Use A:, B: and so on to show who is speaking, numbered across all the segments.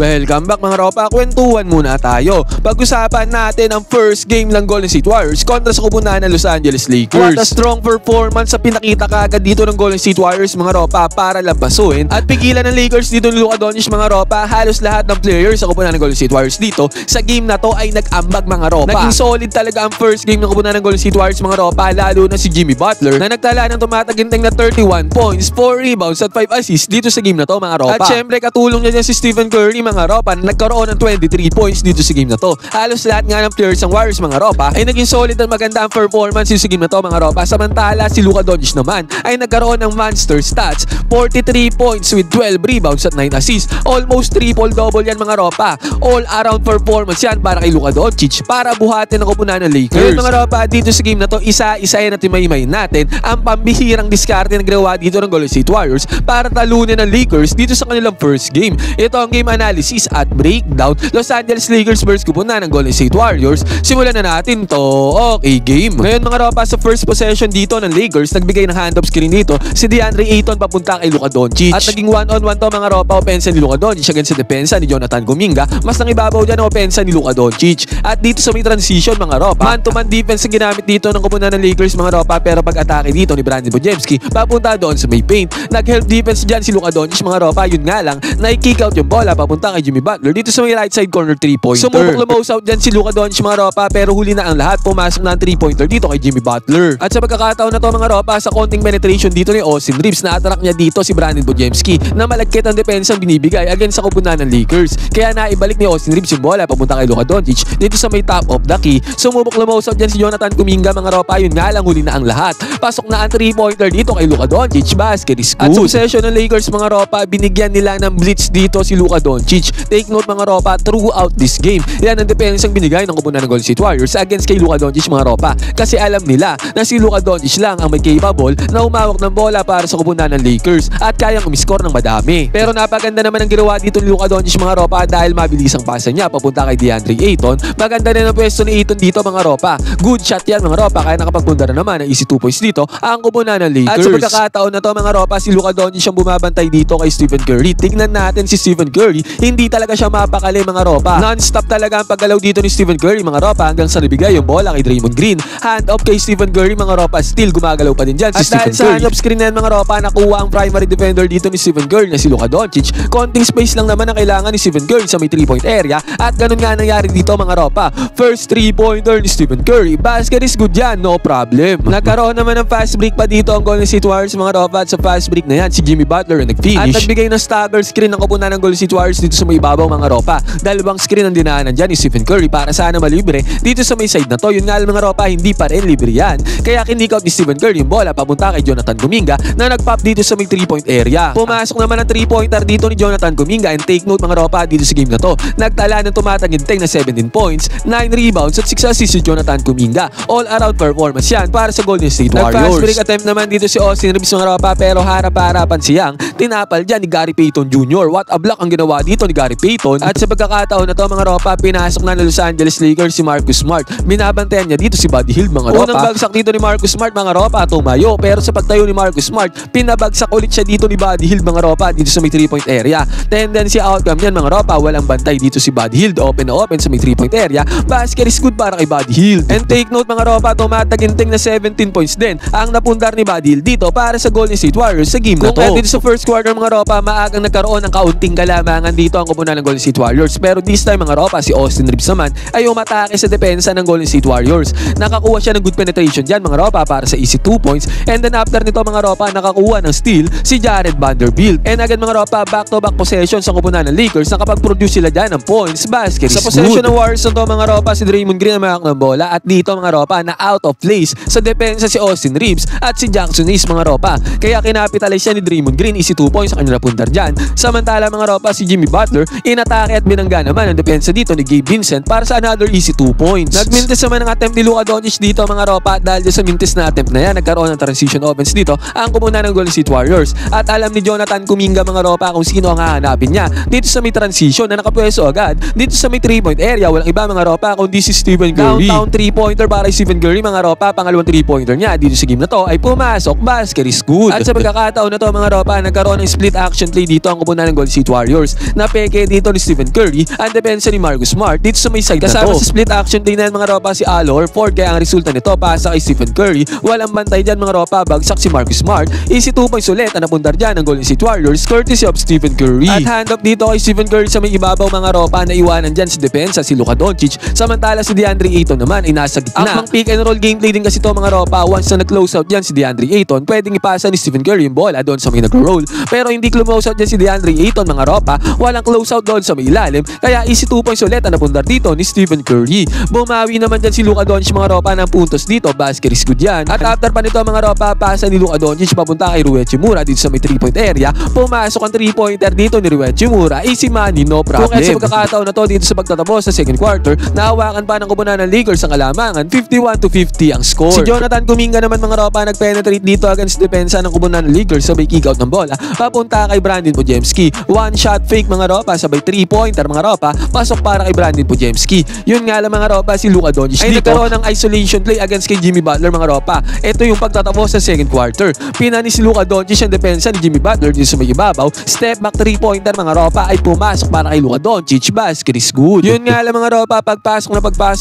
A: Welcome back mga ropa, kwentuhan muna tayo. Pag-usapan natin ang first game ng Golden State Warriors kontra sa kupunan ng Los Angeles Lakers. What a strong performance sa pinakita kaagad dito ng Golden State Warriors mga ropa para lampasuin at pigilan ng Lakers dito ni Luka Doncic mga ropa. Halos lahat ng players sa kupunan ng Golden State Warriors dito sa game na to ay nag-ambag mga ropa. Naging solid talaga ang first game ng kupunan ng Golden State Warriors mga ropa, lalo na si Jimmy Butler na nagtala ng tumataginting na 31 points, 4 rebounds at 5 assists dito sa game na to mga ropa. At syempre katulong niya dyan si Stephen Curry mga ropa na nagkaroon ng 23 points dito sa game na to. Halos lahat nga ng players ng Warriors mga ropa ay naging solid at maganda ang performance sa game na to mga ropa. Samantala si Luka Doncic naman ay nagkaroon ng monster stats, 43 points with 12 rebounds at 9 assists. Almost triple-double yan mga ropa. All-around performance yan para kay Luka Doncic para buhatin ang kupunan ng Lakers. Ngayon mga ropa, dito sa game na to, isa-isa yan at imay-imay natin ang pambihirang diskarte na ginawa dito ng Golden State Warriors para talunin ng Lakers dito sa kanilang first game. Ito ang game analysis at breakdown. Los Angeles Lakers versus kupunan ng Golden State Warriors. Simulan na natin to. Okay, game. Ngayon mga ropa, sa first possession dito ng Lakers, nagbigay ng hand-off screen dito si DeAndre Ayton papunta kay Luka Doncic. At naging one-on-one to mga ropa, opensa ni Luka Doncic against sa depensa ni Jonathan Kuminga. Mas nangibabaw dyan ang opensa ni Luka Doncic. At dito sa may transition mga ropa, man-to-man defense ang ginamit dito ng kupunan ng Lakers mga ropa, pero pag-atake dito ni Brandon Bojemski papunta doon sa may paint. Nag-help defense dyan si Luka Doncic mga ropa, yun nga lang, na-kick out yung bola papunta kay Jimmy Butler dito sa may right side corner 3-pointer. Sumubok lumose out dyan si Luka Doncic mga ropa, pero huli na ang lahat, pumasok na ang 3-pointer dito kay Jimmy Butler. At sa pagkakataon na to mga ropa, sa konting penetration dito ni Austin Reeves, na-attract niya dito si Brandon Bojemski na malagkit ang depensang binibigay against sa kupunan ng Lakers. Kaya naibalik ni Austin Reeves yung bola papunta kay Luka Doncic dito sa may top of the key. Sumubok lumose out dyan si Jonathan Kuminga mga ropa, yun nga lang, huli na ang lahat. Pasok na ang 3-pointer dito kay Luka Doncic, basket is good. At sa possession ng Lakers mga ropa, binigyan nila ng blitz dito si Luka Doncic. Take note mga ropa, throughout this game, yan ang depensang binigay ng kupunan ng Golden State Warriors against kay Luka Doncic mga ropa. Kasi alam nila na si Luka Doncic lang ang may capable na umawak ng bola para sa kupunan ng Lakers at kayang umiscore ng madami. Pero napaganda naman ang ginawa dito ni Luka Doncic mga ropa dahil mabilis ang pasa niya papunta kay DeAndre Ayton. Maganda rin ang pwesto ni Ayton dito mga ropa. Good shot yan mga ropa, kaya nakapagpunta na naman ng easy 2 points dito ang kupunan ng Lakers. At sa pagkakataon na to mga ropa, si Luka Doncic ang bumabantay dito kay Stephen Curry. Tignan natin si Stephen Curry, hindi talaga siya mapakali mga ropa. Non-stop talaga ang paggalaw dito ni Stephen Curry mga ropa hanggang sa nabigay yung bola kay Draymond Green. Hand off kay Stephen Curry mga ropa, still gumagalaw pa din dyan si Stephen Curry. At dahil sa hand off screen na yan mga ropa, nakuha ang primary defender dito ni Stephen Curry na si Luka Doncic. Konting space lang naman ang kailangan ni Stephen Curry sa may 3-point area at ganun nga nangyari dito mga ropa. First 3-pointer ni Stephen Curry, basket is good yan, no problem. Nagkaroon naman ng fast break pa dito ang Golden State Warriors mga ropa, at sa fast break na yan si Jimmy Butler ang nag-finish at nagbigay ng stagger screen ng kupunan ng Golden State Warriors dito sa may ibabaw mga ropa. Dalawang screen ang dinaanan dyan ni Stephen Curry para sana malibre dito sa may side na to. Yun nga lang mga ropa, hindi pa rin libre yan. Kaya kinik out ni Stephen Curry yung bola papunta kay Jonathan Kuminga na nag-pop dito sa may 3-point area. Pumasok naman ang 3-pointer dito ni Jonathan Kuminga, and take note mga ropa, dito sa game na to, nagtala ng tumataginting na 17 points, 9 rebounds at 6 assists si Jonathan Kuminga. All around performance yan para sa Golden State Warriors. Nag-fast break attempt naman dito si Austin Reeves mga ropa, pero harap-harapan siyang tinapal dyan ni Gary Payton Jr. What a block ang ginawa dito ni Gary Payton. At sa pagkakataon na to mga ropa, pinasok na ng Los Angeles Lakers si Marcus Smart. Binabantayan niya dito si Buddy Hield mga ropa. Unang bagsak dito ni Marcus Smart mga ropa, tumayo, pero sa pagtayo ni Marcus Smart, pinabagsak ulit siya dito ni Buddy Hield mga ropa dito sa may 3-point area. Tendency outcome yan mga ropa, walang bantay dito si Buddy Hield, open na open sa may 3-point area. Basket is good para kay Buddy Hield. And take note mga ropa, tumataginting na 17 points din ang napundar ni Buddy Hield dito para sa Golden State Warriors sa game na to. Dito sa first quarter mga ropa, maagang nagkaroon ng kaunting kalamangan dito ang kupunan ng Golden State Warriors, pero this time mga ropa, si Austin Reeves naman ay umatake sa depensa ng Golden State Warriors. Nakakuha siya ng good penetration dyan mga ropa para sa easy 2 points, and then after nito mga ropa, nakakuha ng steal si Jared Vanderbilt. And again mga ropa, back-to-back possession sa kupunan ng Lakers, nakapag-produce sila dyan ng points, basket sa possession ng Warriors na to mga ropa, si Draymond Green ang mayak ng bola, at dito mga ropa, na out of place sa depensa si Austin Reeves at si Jackson Hayes mga ropa. Kaya kinapitalize siya ni Draymond Green, easy 2 points sa kanya napundar dyan. Samantala mga ropa, si Jimmy Butler, inatake at binangga naman ang depensa dito ni Gabe Vincent para sa another easy 2 points. Nagmintis naman ng attempt ni Luka Doncic dito mga ropa, dahil sa mintis na attempt na yan, nagkaroon ng transition offense dito ang kupunan ng Golden State Warriors. At alam ni Jonathan Kuminga mga ropa kung sino ang hahanapin niya dito sa may transition na nakapwesto agad dito sa may 3-point area. Walang iba mga ropa kundi si Stephen Curry. Downtown 3-pointer para kay Stephen Curry mga ropa, pangalawang 3-pointer niya dito sa game na to ay pumasok, basket is good. At sa pagkakataon na to mga ropa, nagkaroon ng split action play dito ang kupunan ng Golden State Warriors na pinapeke dito ni Stephen Curry ang depensa ni Marcus Smart dito sa may side na to. Kasama sa split action din na mga ropa si Alor Ford, kaya ang resulta nito pasa kay Stephen Curry. Walang bantay dyan mga ropa, bagsak si Marcus Smart. Easy 2 points ulit ang napundar dyan ng Golden State Warriors courtesy of Stephen Curry. At hand off dito kay Stephen Curry sa may ibabaw mga ropa na iwanan dyan sa depensa si Luka Doncic. Samantala si DeAndre Ayton naman ay nasa gitna. Ang pick and roll gameplay din kasi to mga ropa. Once na nag-close out dyan si DeAndre Ayton, pwedeng ipasa ni Stephen Curry yung bola doon sa may nag-roll. Pero hindi close out dyan si DeAndre Ayton mga ropa. Walang close out doon sa may ilalim. Kaya easy 2 points ulit ang napundar dito ni Stephen Curry. Bumawi naman dyan si Luka Doncic mga ropa ng puntos dito. Basket is good yan. At after pa nito mga ropa, pasa ni Luka Doncic papunta kay Rui Hachimura dito sa may 3-point area. Pumasok ang 3-pointer dito ni Rui Hachimura. Easy money, no problem. Kung sa pagkakataon na to dito sa pagtatapos sa second quarter, nahawakan pa ng kupunan ng Lakers ang alamangan. 51-50 ang score. Si Jonathan Kuminga naman mga ropa nag-penetrate dito against depensa ng kupunan ng Lakers sabay kick out ng bola. Papunta kay Brandon Podziemski. One shot fake mga ropa sabay 3-pointer mga ropa. Pasok para kay Brandon Podziemski. Yun nga lang mga ropa, si Luka Doncic ay nagkaroon ng isolation play against kay Jimmy Butler mga ropa. Ito yung pagtatapos sa second quarter. Pinani si Luka Doncic ang depensa ni Jimmy Butler dito sa may ibabaw. Step back 3-pointer mga ropa ay pumasok para kay Luka Doncic. Basket is good. Yun nga lang mga ropa, pagpasok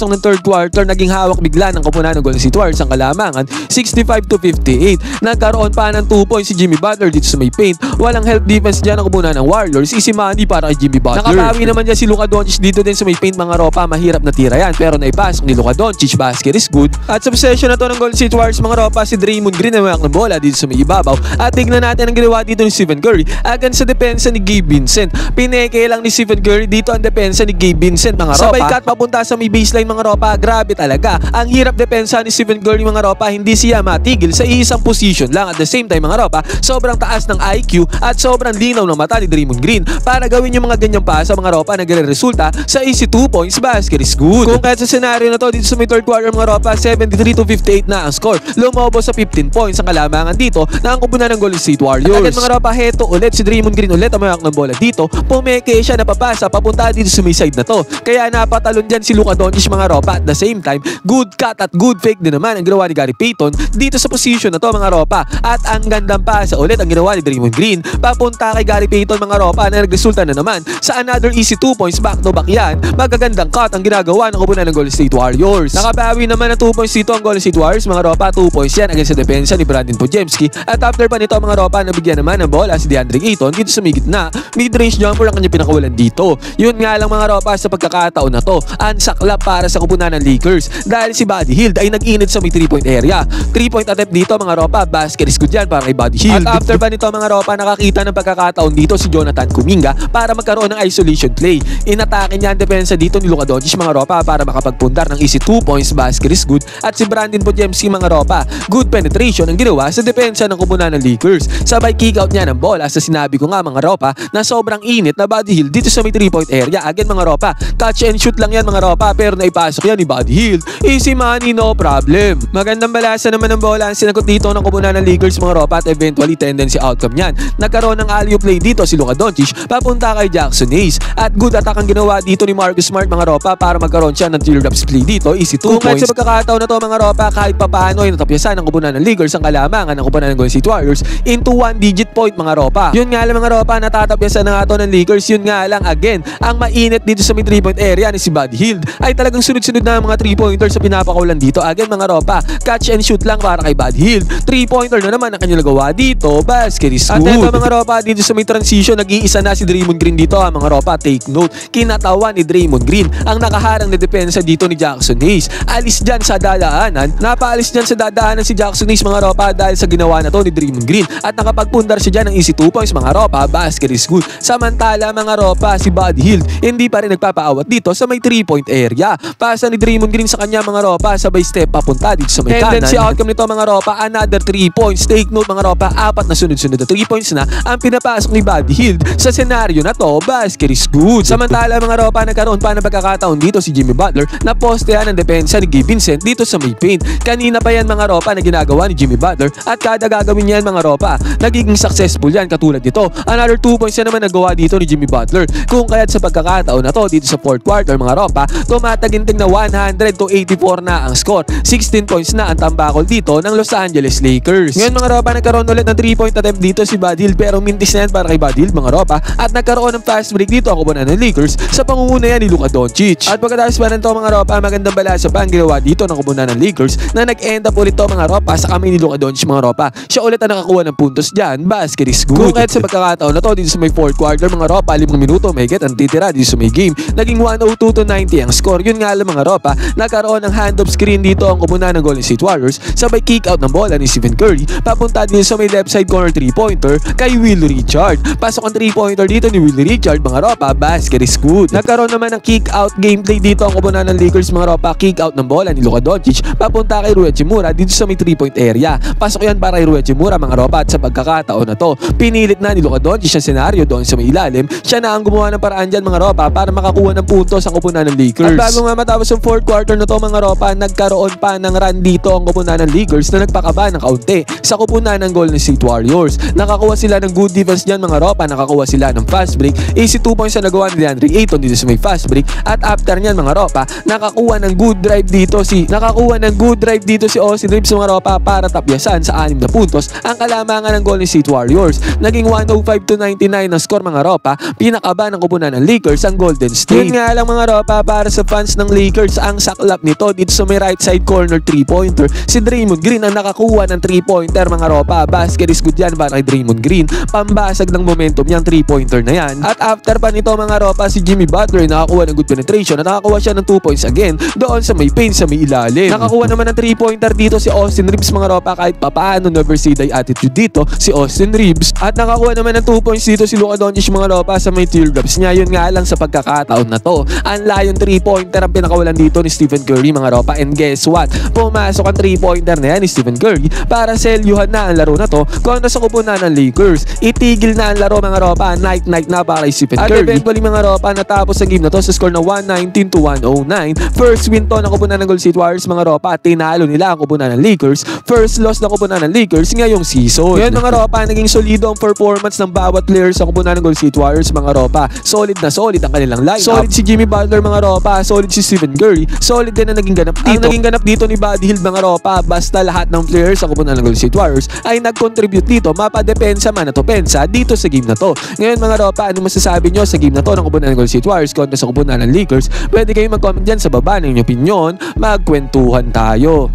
A: ng third quarter, naging hawak bigla ng kupunan ng Golden State Warriors ang kalamangan. 65-58. Nagkaroon pa ng 2 points si Jimmy Butler dito sa may paint. Walang help defense dyan ang kupunan ng Warriors. Easy money para kay Jimmy Butler. Nakabawi naman dyan si Luka Doncic dito din sa may paint mga ropa. Mahirap na tira yan pero naipasok ni Luka Doncic. Basket is good. At sa possession na to ng Golden State Warriors mga ropa, si Draymond Green na mayak ng bola dito sa may ibabaw. At tignan natin ang ginawa dito ni Stephen Curry against sa depensa ni Gabe Vincent. Pineke lang ni Stephen Curry dito ang depensa ni Gabe Vincent mga ropa. Sabay cut papunta sa may baseline mga ropa. Grabe talaga. Ang hirap depensa ni Stephen Curry mga ropa. Hindi siya matigil sa isang position lang. At the same time mga ropa, sobrang taas ng IQ at sobrang linaw ng mata ni Draymond Green para gawin yung mga ganyang pasa mga ropa na nagre-resulta sa easy 2 points. Basket is good. Kung kahit sa scenario na to dito sa may third quarter mga ropa, 73-58 na ang score. Lumobo sa 15 points ang kalamangan dito na ang kupunan ng Golden State Warriors. At agad mga ropa, heto ulit si Draymond Green ulit ang mayak ng bola dito. Pumeke siya na papasa papunta dito sa may side na to. Kaya napatalon dyan si Luka Doncic mga ropa. At the same time, good cut at good fake din naman ang ginawa ni Gary Payton dito sa position na to mga ropa. At ang gandang pasa ulit ang ginawa ni Draymond Green papunta kay Gary Payton mga ropa na nagresulta na naman sa another easy 2 points back to back yan. Magagandang cut ang ginagawa ng kupunan ng Golden State Warriors. Nakabawi naman ng 2 points dito ang Golden State Warriors mga ropa. 2 points yan against sa depensa ni Brandon Podziemski. At after pa nito mga ropa, nabigyan naman ng bola si DeAndre Ayton dito sa may gitna. Mid-range jumper ang kanyang pinakawalan dito. Yun nga lang mga ropa, sa pagkakataon na to, ang saklap para sa kupunan ng Lakers dahil si Buddy Hield ay nag-init sa may 3-point area. 3-point attempt dito mga ropa. Basket is good yan para kay Buddy Hield. At after pa nito mga ropa, nakakita ng pagkakataon dito si Jonathan Kuminga para magkaroon ng isolation play. Inatake niya ang depensa dito ni Luka Doncic mga ropa para makapagpundar ng easy 2 points. Basket is good. At si Brandon Podziemski mga ropa, good penetration ang ginawa sa depensa ng kupunan ng Lakers. Sabay kick out niya ng bola sa sinabi ko nga mga ropa na sobrang init na Buddy Hield dito sa may 3-point area. Again mga ropa, catch and shoot lang yan mga ropa pero naipasok yan ni Buddy Hield. Easy money, no problem. Magandang balasa naman ng bola ang sinagot dito ng kupunan ng Lakers mga ropa at eventually tendency outcome niyan. Nagkaroon ng alley-oop play dito si Luka Doncic papunta kay Jackson Hayes at good attack ang ginawa dito ni Marcus Smart mga ropa para magkaroon siya ng teardrop play dito. Easy 2 points. Kung sa pagkakataon na to mga ropa, kahit papaano ay natapyasan ng kupunan ng Lakers ang kalamangan ng kupunan ng Golden State Warriors into 1-digit point mga ropa. Yun nga lang mga ropa, natatapyasan na nga to ng Lakers. Yun nga lang again, ang mainit dito sa mid 3-point area ni si Buddy Hield ay talagang sunod-sunod na mga 3-pointers sa pinapakawalan dito. Again mga ropa, catch and shoot lang para kay Buddy Hield. 3-pointer na naman ang kanyang nagawa dito. Basket is good. At ito mga ropa, dito sa may transition, nag-iisa na si Draymond Green dito mga ropa. Take note, kinatawan ni Draymond Green ang nakaharang na depensa dito ni Jackson Hayes. Alis dyan sa dadaanan. Napaalis dyan sa dadaanan si Jackson Hayes mga ropa dahil sa ginawa na to ni Draymond Green. At nakapagpundar siya dyan ng easy 2 points mga ropa. Basket is good. Samantala mga ropa, si Buddy Hield hindi pa rin nagpapaawat dito sa may 3-point area. Pasa ni Draymond Green sa kanya mga ropa, sabay step papunta dito sa may kanan. Tendency outcome nito mga ropa, another 3 points. Take note mga ropa, 4 na sunod-sunod na 3 points na ang pinapasok ni Buddy Hield sa senaryo na to. Basket is good. Samantala mga ropa, nagkaroon pa ng pagkakataon dito si Jimmy Butler na postehan ng depensa ni Gabe Vincent dito sa may paint. Kanina pa yan mga ropa na ginagawa ni Jimmy Butler at kada gagawin niyan mga ropa, nagiging successful yan katulad nito. Another 2 points na naman nagawa dito ni Jimmy Butler. Kung kaya't sa pagkakataon na to dito sa fourth quarter mga ropa, tumataginting na 100-84 na ang score. 16 points na ang tambakol dito ng Los Angeles Lakers. Ngayon mga ropa, nagkaroon ulit ng 3-point attempt dito si Buddy Hield pero mintis na yan para kay Buddy Hield mga ropa at nagkaroon nagkaroon ng fast break dito ang kupunan ng Lakers sa pangunguna yan ni Luka Doncic. At pagkatapos pa nito mga ropa, magandang balasa pa ang ginawa dito ng kupunan ng Lakers na nag-end up ulit to mga ropa sa kamay ni Luka Doncic mga ropa. Siya ulit ang nakakuha ng puntos dyan. Basket is good. Kung kahit sa pagkakataon na to dito sa may fourth quarter mga ropa, 5 minuto may get ang titira dito sa may game. Naging 102-90 ang score. Yun nga lang mga ropa, nagkaroon ng hand-off screen dito ang kupunan ng Golden State Warriors sabay kick out ng bola ni Stephen Curry papunta din sa may left side corner 3-pointer kay Will Richard. Pasok ang 3-pointer dito ni Will Richard mga ropa, basket is good. Nagkaroon naman ng kick out gameplay dito ang kupunan ng Lakers mga ropa, kick out ng bola ni Luka Doncic papunta kay Rui Hachimura dito sa may 3-point area. Pasok yan para kay Rui Hachimura mga ropa, at sa pagkakataon na to pinilit na ni Luka Doncic ang senaryo doon sa may ilalim. Siya na ang gumawa ng paraan dyan mga ropa para makakuha ng puntos ang kupunan ng Lakers. At bago nga matapos ang fourth quarter na to mga ropa, nagkaroon pa ng run dito ang kupunan ng Lakers na nagpakaba ng kaunti sa kupunan ng Golden State Warriors. Nakakuha sila ng good defense dyan mga ropa, nakakuha sila ng fast break. Easy 2 points na nagawa ni DeAndre Ayton dito sa may fast break, at after nyan mga ropa, nakakuha ng good drive dito si Austin Reeves mga ropa para tapyasan sa 6 na puntos ang kalamangan ng Golden State Warriors. Naging 105-99 ang score mga ropa, pinakaba ng kupunan ng Lakers ang Golden State. Yun nga lang mga ropa, para sa fans ng Lakers, ang saklap nito dito sa may right side corner 3-pointer, si Draymond Green ang nakakuha ng 3-pointer mga ropa. Basket is good yan para kay Draymond Green, pambasag ng momentum niyang 3-pointer na yan. At after pa nito mga ropa, si Jimmy Butler nakakuha ng good penetration at nakakuha siya ng 2 points again doon sa may paint sa may ilalim. Nakakuha naman ng 3-pointer dito si Austin Reeves mga ropa, kahit papaano never say die attitude dito si Austin Reeves. At nakakuha naman ng 2 points dito si Luka Doncic mga ropa sa may teardrops niya. Yun nga lang sa pagkakataon na to, ang layon 3-pointer ang pinakawalan dito ni Stephen Curry mga ropa, and guess what? Pumasok ang 3-pointer na yan ni Stephen Curry para selyuhan na ang laro na to kontra sa kupunan ng Lakers. Itigil na ang laro mga ropa, night na para kay Stephen Curry. At eventually mga ropa, natapos ang game na to sa score na 119-109. First win to ng kupunan ng Golden State Warriors mga ropa, tinalo nila ang kupunan ng Lakers. First loss na kupunan ng Lakers ngayong season. Ngayon mga ropa, naging solido ang performance ng bawat players sa kupunan ng Golden State Warriors mga ropa. Solid na solid ang kanilang lineup. Solid si Jimmy Butler mga ropa, solid si Stephen Curry, solid din na naging ganap dito. Ang naging ganap dito ni Buddy Hield mga ropa, basta lahat ng players sa kupunan ng Golden State Warriors ay nag-contribute dito, mapadepensa man at opensa dito sa game na to. Ngayon mga ropa, ano masasabi nyo sa game na to ng kupunan ng Golden State Warriors kontra sa kupunan ng Lakers? Pwede kayong mag-comment dyan sa baba ng inyong opinion, magkwentuhan tayo.